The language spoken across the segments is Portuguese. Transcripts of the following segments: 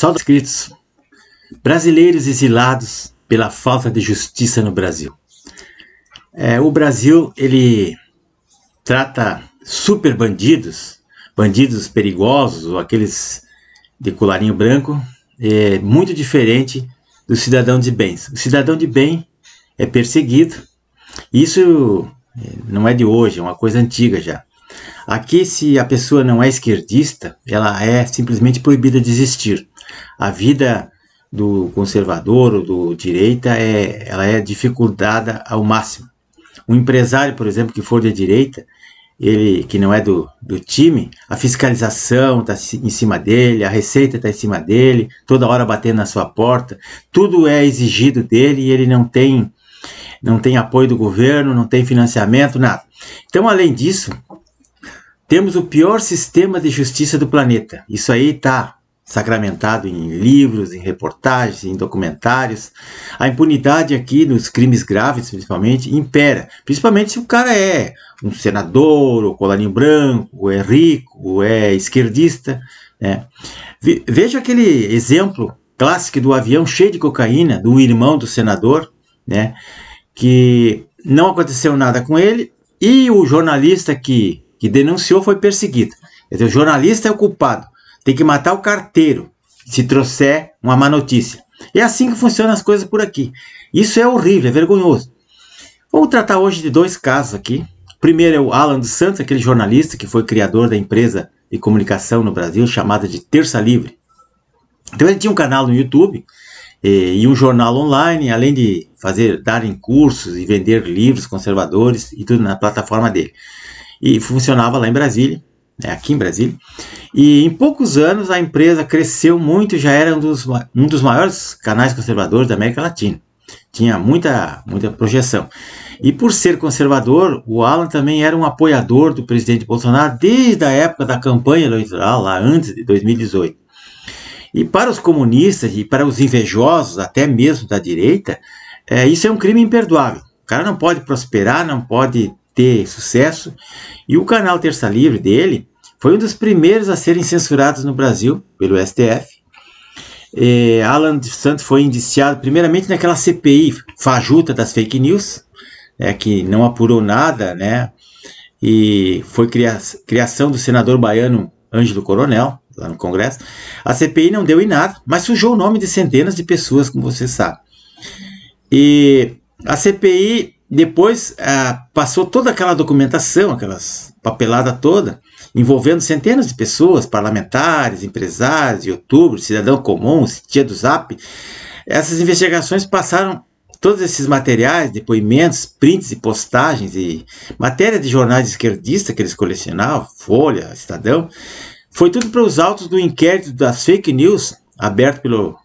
Só inscritos brasileiros exilados pela falta de justiça no Brasil. O Brasil, ele trata super bandidos, bandidos perigosos, ou aqueles de colarinho branco, muito diferente do cidadão de bem. O cidadão de bem é perseguido. Isso não é de hoje, é uma coisa antiga já. Aqui, se a pessoa não é esquerdista, ela é simplesmente proibida de existir. A vida do conservador ou do direita ela é dificultada ao máximo. Um empresário, por exemplo, que for de direita, ele que não é do time, a fiscalização está em cima dele, a receita está em cima dele, toda hora batendo na sua porta, tudo é exigido dele e ele não tem apoio do governo, não tem financiamento, nada. Então, além disso, temos o pior sistema de justiça do planeta. Isso aí está sacramentado em livros, em reportagens, em documentários. A impunidade aqui, nos crimes graves, principalmente, impera. Principalmente se o cara é um senador, ou colarinho branco, ou é rico, ou é esquerdista, né? Veja aquele exemplo clássico do avião cheio de cocaína, do irmão do senador, né? Que não aconteceu nada com ele, e o jornalista que denunciou foi perseguido. Quer dizer, o jornalista é o culpado. Tem que matar o carteiro se trouxer uma má notícia. É assim que funcionam as coisas por aqui. Isso é horrível, é vergonhoso. Vamos tratar hoje de dois casos aqui. O primeiro é o Alan dos Santos, aquele jornalista que foi criador da empresa de comunicação no Brasil, chamada de Terça Livre. Então ele tinha um canal no YouTube e um jornal online, além de darem cursos e vender livros conservadores e tudo na plataforma dele. E funcionava lá em Brasília, aqui em Brasília. E em poucos anos a empresa cresceu muito, já era um dos maiores canais conservadores da América Latina. Tinha muita projeção. E por ser conservador, o Alan também era um apoiador do presidente Bolsonaro desde a época da campanha eleitoral, lá antes de 2018. E para os comunistas e para os invejosos, até mesmo da direita, isso é um crime imperdoável. O cara não pode prosperar, não pode ter sucesso. E o canal Terça Livre dele foi um dos primeiros a serem censurados no Brasil pelo STF. Alan dos Santos foi indiciado primeiramente naquela CPI fajuta das fake news, que não apurou nada, né? E foi criação do senador baiano Ângelo Coronel, lá no Congresso. A CPI não deu em nada, mas sujou o nome de centenas de pessoas, como você sabe. E a CPI depois passou toda aquela documentação, aquelas papelada toda, envolvendo centenas de pessoas, parlamentares, empresários, youtubers, cidadão comum, tia do Zap. Essas investigações passaram todos esses materiais, depoimentos, prints e postagens e matéria de jornais esquerdistas que eles colecionavam, Folha, Estadão. Foi tudo para os autos do inquérito das fake news, aberto pelo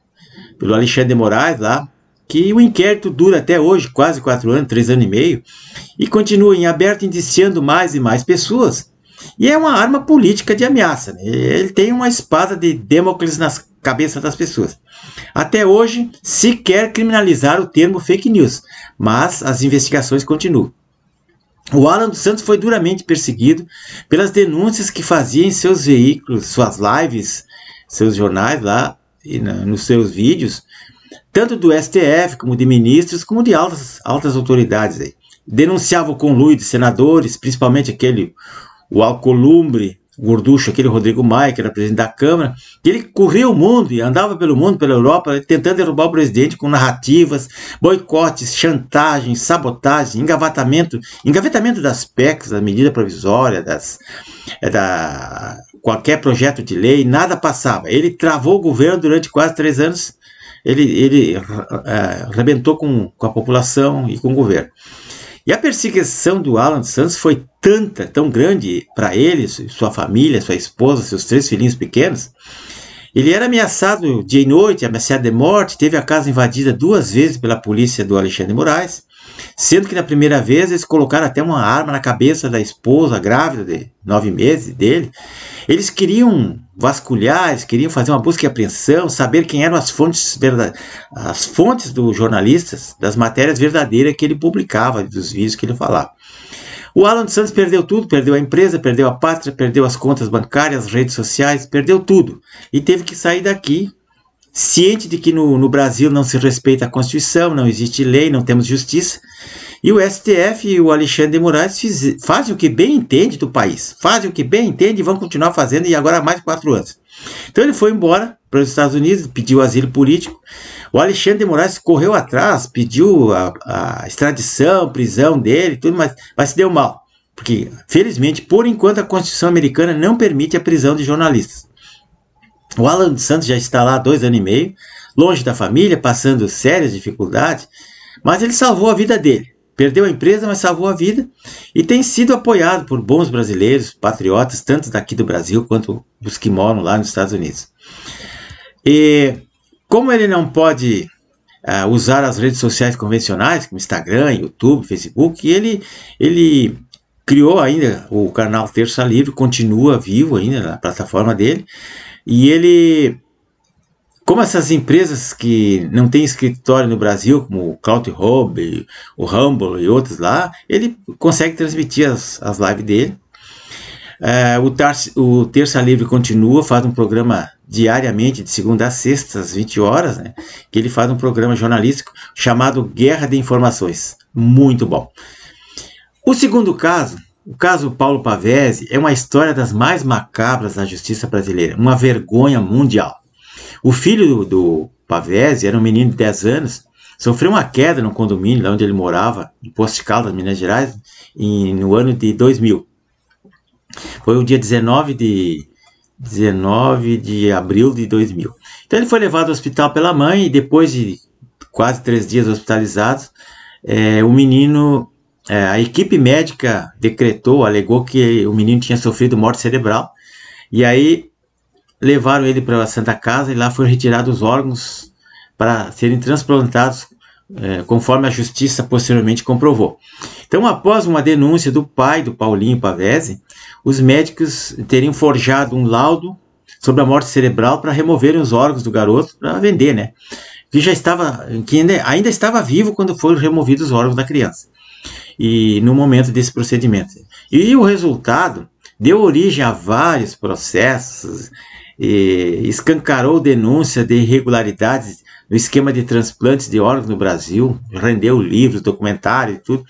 Alexandre de Moraes lá, que o inquérito dura até hoje, quase 4 anos, 3 anos e meio, e continua em aberto indiciando mais e mais pessoas. E é uma arma política de ameaça, né? Ele tem uma espada de Damocles nas cabeças das pessoas. Até hoje, se quer criminalizar o termo fake news, mas as investigações continuam. O Alan dos Santos foi duramente perseguido pelas denúncias que fazia em seus veículos, suas lives, seus jornais lá, e nos seus vídeos, tanto do STF, como de ministros, como de altas autoridades. Aí. Denunciava o conluio de senadores, principalmente o Alcolumbre, o gorducho, aquele Rodrigo Maia, que era presidente da Câmara, que ele corria o mundo e andava pelo mundo, pela Europa, tentando derrubar o presidente com narrativas, boicotes, chantagens, sabotagem, engavetamento das PECs, da medida provisória, qualquer projeto de lei, nada passava. Ele travou o governo durante quase 3 anos, ele arrebentou com a população e com o governo. E a perseguição do Alan dos Santos foi tão grande para ele, sua família, sua esposa, seus 3 filhinhos pequenos. Ele era ameaçado dia e noite, ameaçado de morte, teve a casa invadida 2 vezes pela polícia do Alexandre de Moraes, sendo que na primeira vez eles colocaram até uma arma na cabeça da esposa grávida de 9 meses dele. Eles queriam vasculhar, eles queriam fazer uma busca e apreensão, saber quem eram as fontes dos jornalistas, das matérias verdadeiras que ele publicava, dos vídeos que ele falava. O Alan dos Santos perdeu tudo, perdeu a empresa, perdeu a pátria, perdeu as contas bancárias, as redes sociais, perdeu tudo. E teve que sair daqui ciente de que no Brasil não se respeita a Constituição, não existe lei, não temos justiça, e o STF e o Alexandre de Moraes fazem o que bem entende do país, fazem o que bem entende e vão continuar fazendo, e agora há mais de 4 anos. Então ele foi embora para os Estados Unidos, pediu asilo político. O Alexandre de Moraes correu atrás, pediu a extradição, prisão dele, tudo, mas se deu mal. Porque, felizmente, por enquanto, a Constituição americana não permite a prisão de jornalistas. O Alan dos Santos já está lá há 2 anos e meio, longe da família, passando sérias dificuldades, mas ele salvou a vida dele. Perdeu a empresa, mas salvou a vida e tem sido apoiado por bons brasileiros, patriotas, tanto daqui do Brasil quanto os que moram lá nos Estados Unidos. E como ele não pode usar as redes sociais convencionais, como Instagram, YouTube, Facebook, ele criou ainda o canal Terça Livre, continua vivo ainda na plataforma dele, e ele, como essas empresas que não têm escritório no Brasil, como o CloutHub, o Rumble e outros lá, ele consegue transmitir as lives dele. O Terça Livre continua, faz um programa diariamente, de segunda a sexta, às 20 horas, né, que ele faz um programa jornalístico chamado Guerra de Informações. Muito bom. O segundo caso, o caso Paulo Pavese, é uma história das mais macabras da justiça brasileira, uma vergonha mundial. O filho do Pavese era um menino de 10 anos, sofreu uma queda no condomínio lá onde ele morava, em Poços de Caldas, Minas Gerais, no ano de 2000. Foi o dia 19 de abril de 2000. Então ele foi levado ao hospital pela mãe e depois de quase 3 dias hospitalizados, o menino, a equipe médica alegou que o menino tinha sofrido morte cerebral, e aí levaram ele para a Santa Casa e lá foram retirados os órgãos para serem transplantados, conforme a justiça posteriormente comprovou. Então, após uma denúncia do pai do Paulinho Pavese, os médicos teriam forjado um laudo sobre a morte cerebral para removerem os órgãos do garoto para vender, né? Que ainda estava vivo quando foram removidos os órgãos da criança, e no momento desse procedimento. E o resultado deu origem a vários processos, e escancarou denúncia de irregularidades no esquema de transplantes de órgãos no Brasil, rendeu livros, documentários e tudo.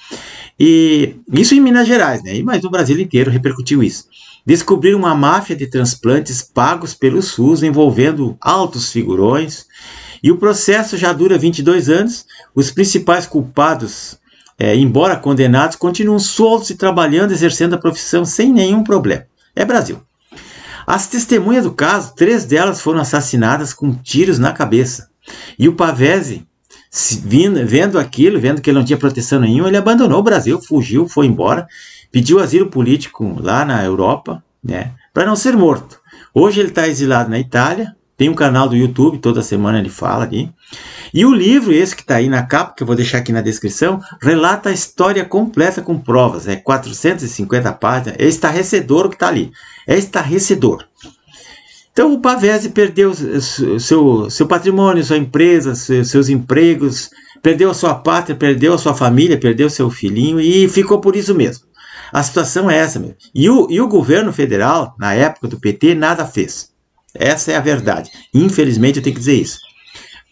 E isso em Minas Gerais, né? Mas no Brasil inteiro repercutiu isso. Descobriram uma máfia de transplantes pagos pelo SUS, envolvendo altos figurões, e o processo já dura 22 anos. Os principais culpados, embora condenados, continuam soltos e trabalhando, exercendo a profissão sem nenhum problema. É Brasil. As testemunhas do caso, 3 delas foram assassinadas com tiros na cabeça. E o Pavese, vendo aquilo, vendo que ele não tinha proteção nenhuma, ele abandonou o Brasil, fugiu, foi embora, pediu asilo político lá na Europa, né, para não ser morto. Hoje ele está exilado na Itália, tem um canal do YouTube, toda semana ele fala ali. E o livro, esse que está aí na capa, que eu vou deixar aqui na descrição, relata a história completa com provas. 450 páginas, é estarrecedor o que está ali. É estarrecedor. Então o Pavese perdeu seu patrimônio, sua empresa, seus empregos, perdeu a sua pátria, perdeu a sua família, perdeu seu filhinho e ficou por isso mesmo. A situação é essa mesmo. E o governo federal, na época do PT, nada fez. Essa é a verdade. Infelizmente eu tenho que dizer isso.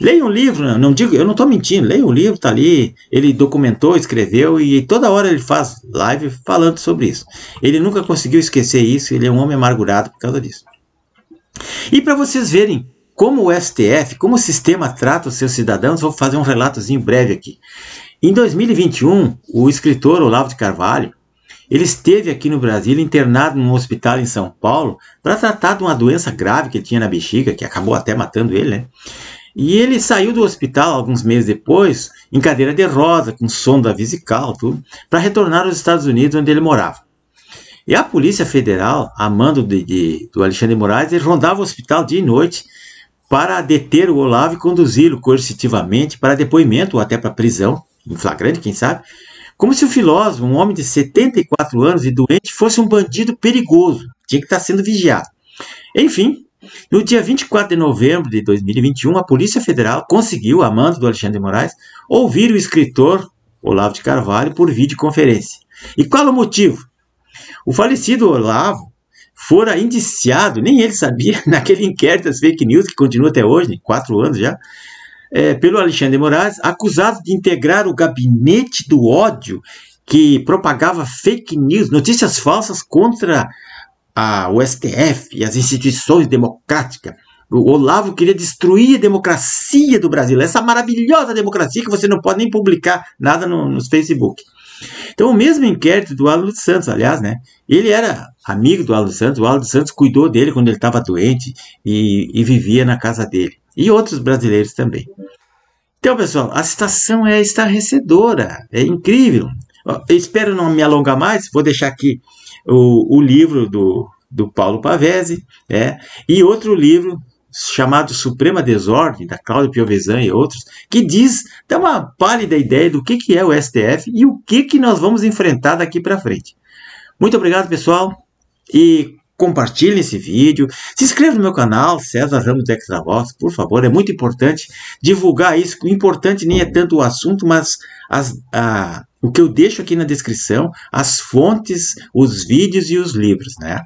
Leia um livro, eu não estou mentindo, leia um livro, está ali, ele documentou, escreveu e toda hora ele faz live falando sobre isso. Ele nunca conseguiu esquecer isso, ele é um homem amargurado por causa disso. E para vocês verem como o STF, como o sistema trata os seus cidadãos, vou fazer um relatozinho breve aqui. Em 2021, o escritor Olavo de Carvalho, ele esteve aqui no Brasil internado num hospital em São Paulo para tratar de uma doença grave que ele tinha na bexiga, que acabou até matando ele, né? E ele saiu do hospital alguns meses depois, em cadeira de roda, com sonda vesical, tudo, para retornar aos Estados Unidos, onde ele morava. E a Polícia Federal, a mando do Alexandre de Moraes, ele rondava o hospital dia e noite para deter o Olavo e conduzi-lo coercitivamente para depoimento ou até para prisão, em flagrante, quem sabe, como se o filósofo, um homem de 74 anos e doente, fosse um bandido perigoso, tinha que estar sendo vigiado. Enfim, no dia 24 de novembro de 2021, a Polícia Federal conseguiu, a mando do Alexandre de Moraes, ouvir o escritor Olavo de Carvalho por videoconferência. E qual o motivo? O falecido Olavo fora indiciado, nem ele sabia, naquele inquérito das fake news, que continua até hoje, 4 anos já, pelo Alexandre de Moraes, acusado de integrar o gabinete do ódio que propagava fake news, notícias falsas contra o STF e as instituições democráticas. O Olavo queria destruir a democracia do Brasil, essa maravilhosa democracia que você não pode nem publicar nada nos Facebook. Então, o mesmo inquérito do Alan dos Santos, aliás, né? Ele era amigo do Alan dos Santos, o Alan dos Santos cuidou dele quando ele estava doente e vivia na casa dele. E outros brasileiros também. Então, pessoal, a situação é estarrecedora, é incrível. Eu espero não me alongar mais, vou deixar aqui o livro do Paulo Pavese, e outro livro chamado Suprema Desordem, da Cláudia Piovesan e outros, que dá uma pálida ideia do que é o STF e o que nós vamos enfrentar daqui para frente. Muito obrigado, pessoal, e compartilhem esse vídeo, se inscreva no meu canal, César Ramos Extra Voz, por favor, é muito importante divulgar isso. O importante nem é tanto o assunto, mas o que eu deixo aqui na descrição, as fontes, os vídeos e os livros, né?